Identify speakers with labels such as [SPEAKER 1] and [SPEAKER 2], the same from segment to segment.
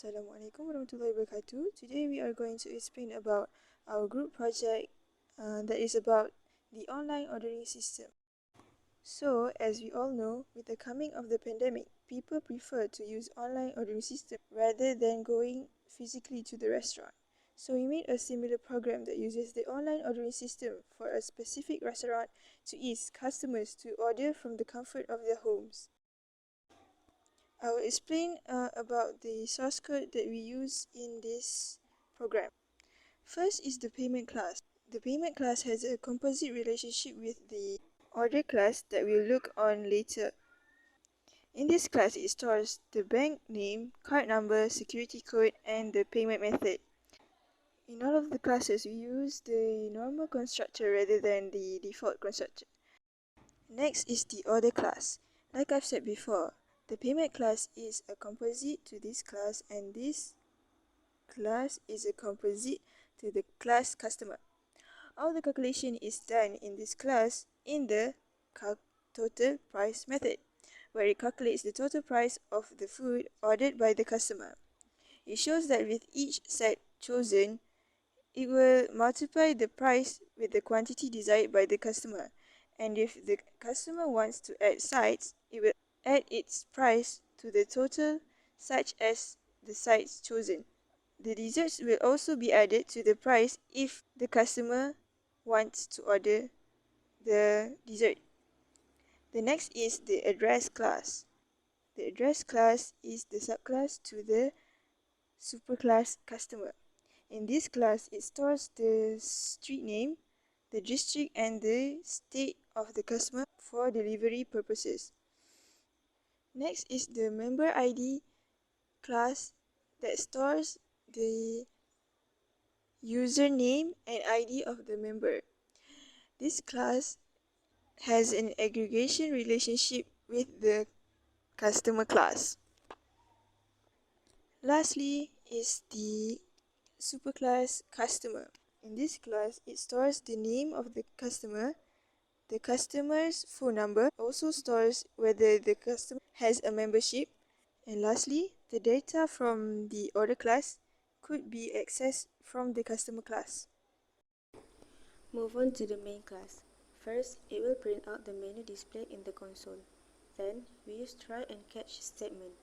[SPEAKER 1] Assalamualaikum warahmatullahi wabarakatuh. Today we are going to explain about our group project that is about the online ordering system. So, as we all know, with the coming of the pandemic, people prefer to use online ordering system rather than going physically to the restaurant. So we made a similar program that uses the online ordering system for a specific restaurant to ease customers to order from the comfort of their homes. I will explain about the source code that we use in this program. First is the payment class. The payment class has a composite relationship with the order class that we'll look on later. In this class, it stores the bank name, card number, security code, and the payment method. In all of the classes, we use the normal constructor rather than the default constructor. Next is the order class. Like I've said before, the payment class is a composite to this class, and this class is a composite to the class customer. All the calculation is done in this class in the total price method, where it calculates the total price of the food ordered by the customer. It shows that with each set chosen, it will multiply the price with the quantity desired by the customer, and if the customer wants to add sides, it will add its price to the total such as the sides chosen. The desserts will also be added to the price if the customer wants to order the dessert. The next is the address class. The address class is the subclass to the superclass customer. In this class, it stores the street name, the district, and the state of the customer for delivery purposes. Next is the member ID class that stores the username and ID of the member. This class has an aggregation relationship with the customer class. Lastly is the superclass customer. In this class, it stores the name of the customer's phone number, also stores whether the customer has a membership, and lastly, the data from the order class could be accessed from the customer class.
[SPEAKER 2] Move on to the main class. First, it will print out the menu displayed in the console. Then, we use try and catch statement.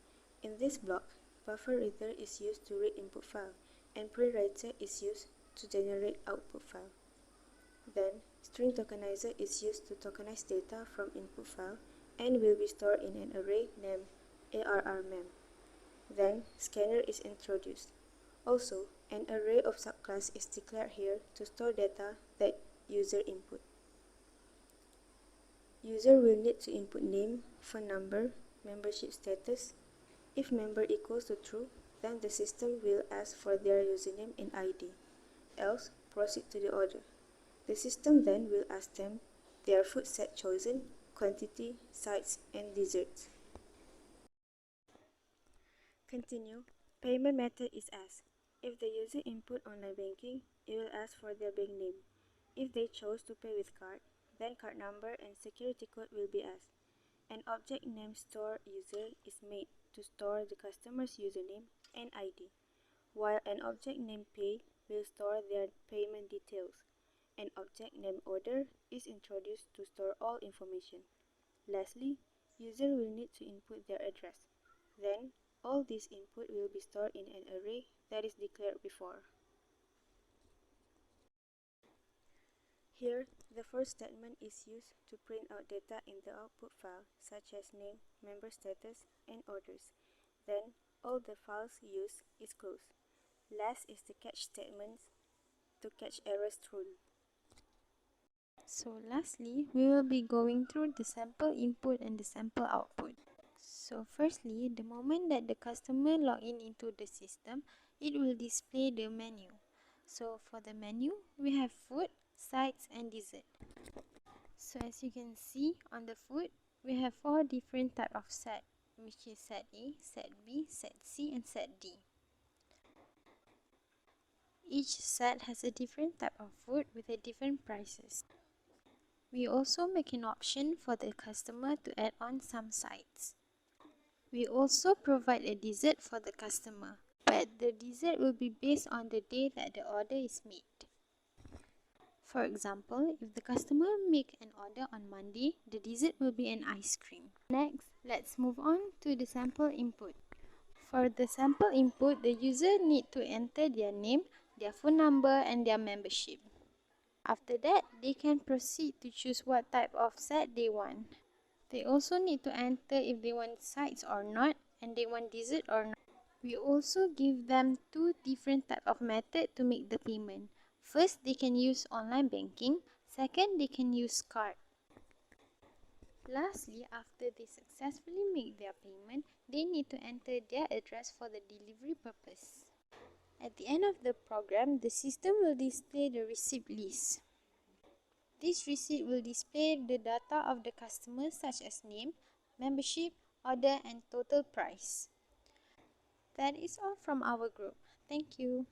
[SPEAKER 2] In this block, buffer reader is used to read input file, and print writer is used to generate output file. Then, string tokenizer is used to tokenize data from input file and will be stored in an array named ARRMEM. Then, scanner is introduced. Also, an array of subclass is declared here to store data that user input. User will need to input name, phone number, membership status. If member equals to true, then the system will ask for their username and ID. Else, proceed to the order. The system then will ask them their food set chosen, quantity, sides, and desserts. Continue. Payment method is asked. If the user input online banking, it will ask for their bank name. If they chose to pay with card, then card number and security code will be asked. An object named store user is made to store the customer's username and ID, while an object named pay will store their payment details. An object named order is introduced to store all information. Lastly, user will need to input their address. Then, all this input will be stored in an array that is declared before. Here, the first statement is used to print out data in the output file, such as name, member status, and orders. Then, all the files used is closed. Last is the catch statement to catch errors through.
[SPEAKER 3] So lastly, we will be going through the sample input and the sample output. So firstly, the moment that the customer log in into the system, it will display the menu. So for the menu, we have food, sides, and dessert. So as you can see on the food, we have 4 different types of set, which is set A, set B, set C, and set D. Each set has a different type of food with a different prices. We also make an option for the customer to add on some sides. We also provide a dessert for the customer. but the dessert will be based on the day that the order is made. For example, if the customer make an order on Monday, the dessert will be an ice cream. Next, let's move on to the sample input. For the sample input, the user need to enter their name, their phone number and their membership. After that, they can proceed to choose what type of set they want. They also need to enter if they want sides or not, and they want dessert or not. We also give them two different types of method to make the payment. First, they can use online banking. Second, they can use card. Lastly, after they successfully make their payment, they need to enter their address for the delivery purpose. At the end of the program, the system will display the receipt list. This receipt will display the data of the customer such as name, membership, order and total price. That is all from our group. Thank you.